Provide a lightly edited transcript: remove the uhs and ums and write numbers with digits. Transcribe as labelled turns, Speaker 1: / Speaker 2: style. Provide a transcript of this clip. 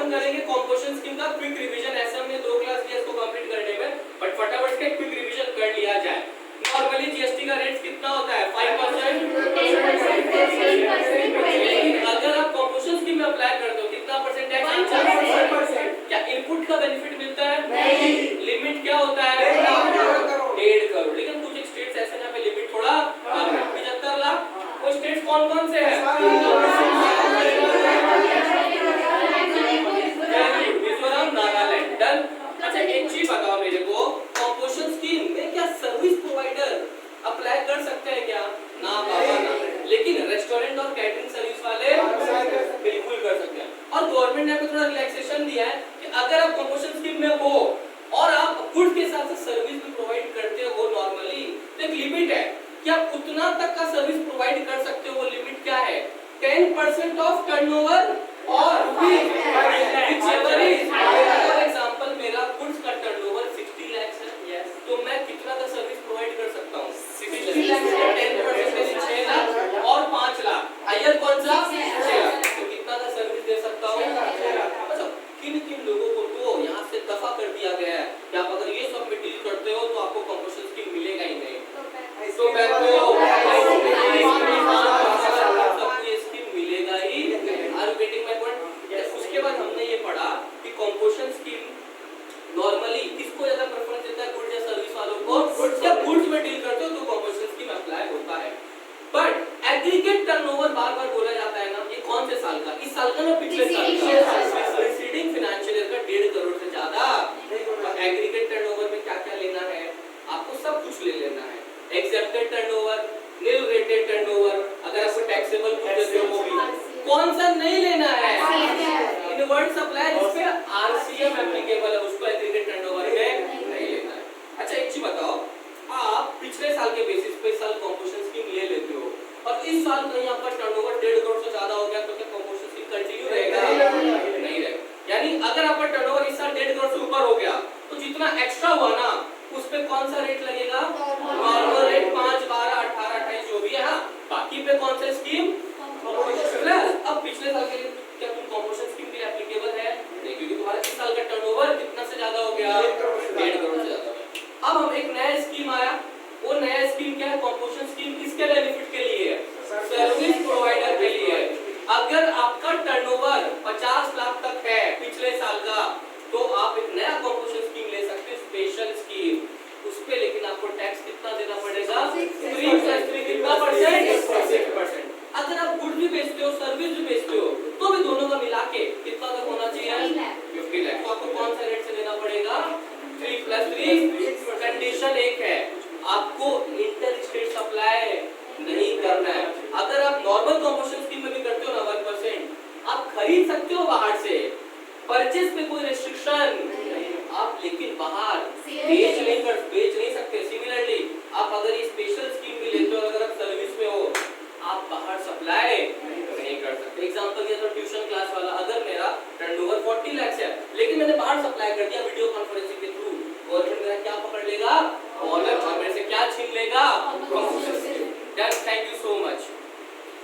Speaker 1: अपन करेंगे composition scheme का quick revision. ऐसे हमने 2 क्लास लिया इसको कंप्लीट करने में, बट फटाफट से क्विक रिवीजन कर लिया जाए। नॉर्मली जीएसटी का रेट कितना होता है? 5%, 10%। लेकिन अगर आप कंपोजिशन स्कीम में अप्लाई करते हो कितना परसेंट टैक्स? 1%। क्या इनपुट का बेनिफिट मिलता है? नहीं। लिमिट क्या होता है? 1.5 करोड़। लेकिन कुछ स्टेट्स ऐसे ना पे लिमिट थोड़ा 75 लाख। वो स्टेट्स कौन कौन से हैं? मिजोरम, नागालैंड। डन। अच्छा एक चीज बताओ मेरे को, कंपोजिशन स्कीम में क्या सर्विस प्रोवाइडर अप्लाई कर सकते हैं क्या? ना बाबा ना। लेकिन रेस्टोरेंट और कैटरिंग सर्विस वाले बिल्कुल कर सकते हैं। और गवर्नमेंट ने आपको थोड़ा रिलैक्सेशन दिया है कि अगर आप कंपोजिशन स्कीम में हो और आप गुड के साथ सर्विस भी प्रोवाइड करते हो नॉर्मली, तो एक लिमिट है कि आप उतना तक का सर्विस प्रोवाइड कर सकते हो। वो लिमिट क्या है? 10% ऑफ टर्नओवर और whichever is, फॉर एग्जांपल मेरा गुड्स का टर्नओवर 60 लाख है, तो मैं कितना का सर्विस प्रोवाइड कर सकता हूँ? 60 लाख का 10% 6 लाख और 5 लाख। हायर कौन सा? 6 लाख। तो कितना का सर्विस दे सकता हूँ? अच्छा किन लोगों को तो यहाँ से दफा कर दिया गया है कि आप अगर ये सब में डील करते हो तो आपको कंपोजिशन स्कीम मिलेगा ही नहीं। तो मैं मिलेगा ही। Are you getting my point? उसके बाद हमने ये पढ़ा कि कंपोजिशन स्कीम नॉर्मली किसको ज्यादा प्रेफरेंस देता है? गुड्स या सर्विस वालों को। जब गुड्स में डील करते हो तो कंपोजिशन स्कीम अप्लाई होता है। बट एग्रीगेट टर्नओवर बार-बार बोला जाता है ना, ये कौन से साल का? इस साल का ना पिछले साल का? प्रीसीडिंग फाइनेंशियल ईयर का 1.5 करोड़ से ज्यादा। एग्रीगेट टर्नओवर में क्या-क्या लेना है? आपको सब कुछ ले लेना है। Accepted turnover, nil rated turnover, अगर आपको टैक्सेबल गुड्स देते हो वो भी। कौन सा नहीं लेना है? इनवर्ट सप्लाई जिस पे आरसीएम एप्लीकेबल है उसको एग्रीगेट टर्नओवर में नहीं लेना है। अच्छा एक चीज बताओ, आप पिछले साल के बेसिस पे इस साल कंपोजिशन स्कीम ले लेते हो और इस साल कहीं आपका टर्नओवर 1.5 करोड़ से ज्यादा हो गया तो क्या कंपोजिशन स्कीम कंटिन्यू रहेगा? नहीं रहेगा। यानी अगर आपका टर्नओवर इस साल 1.5 करोड़ से ऊपर हो गया तो जितना एक्स्ट्रा हुआ ना उस पे कौन सा रेट लगेगा? नॉर्मल रेट 5, 12, 18, 28 जो भी है। हाँ बाकी पे कौन सा स्कीम? प्लस। अब पिछले साल के लिए क्या तुम कंपोजिशन स्कीम के लिए एप्लीकेबल है? नहीं, क्योंकि तुम्हारा इस साल का टर्नओवर कितना से ज्यादा हो गया? 1.5 करोड़ से ज्यादा। अब हम एक नया स्कीम आया, वो नया स्कीम क्या है? कंपोजिशन स्कीम किसके बेनिफिट के लिए है? सर्विस प्रोवाइडर के लिए। अगर आपका टर्नओवर 50 लाख तक है पिछले साल का तो आप एक नया कंपोजिशन स्कीम ले सकते हैं, स्पेशल स्कीम। उस पे लेकिन आपको टैक्स कितना देना पड़ेगा? 3+3 कितना परसेंट? 6%। अगर आप गुड्स भी बेचते हो सर्विस भी बेचते हो तो भी दोनों का मिला के कितना तक होना चाहिए? 50 लाख। तो आपको कौन सा रेट से देना पड़ेगा? 3+3। कंडीशन एक है, आपको इंटर स्टेट सप्लाई नहीं करना है। अगर आप नॉर्मल कंपोजिशन स्कीम में भी करते हो ना 1%, आप खरीद सकते हो बाहर से, परचेज पे कोई रेस्ट्रिक्शन नहीं। आप लेकिन बाहर बेच नहीं सकते। सिमिलरली आप अगर ये स्पेशल स्कीम भी लेते हो, अगर आप सर्विस में हो, आप बाहर सप्लाई नहीं कर सकते। एग्जांपल दिया तो ट्यूशन क्लास वाला, अगर मेरा टर्नओवर 40 लाख है लेकिन मैंने बाहर सप्लाई कर दिया वीडियो कॉन्फ्रेंसिंग के थ्रू, गवर्नमेंट मेरा क्या पकड़ लेगा? और मेरे से क्या छीन लेगा? Thank you.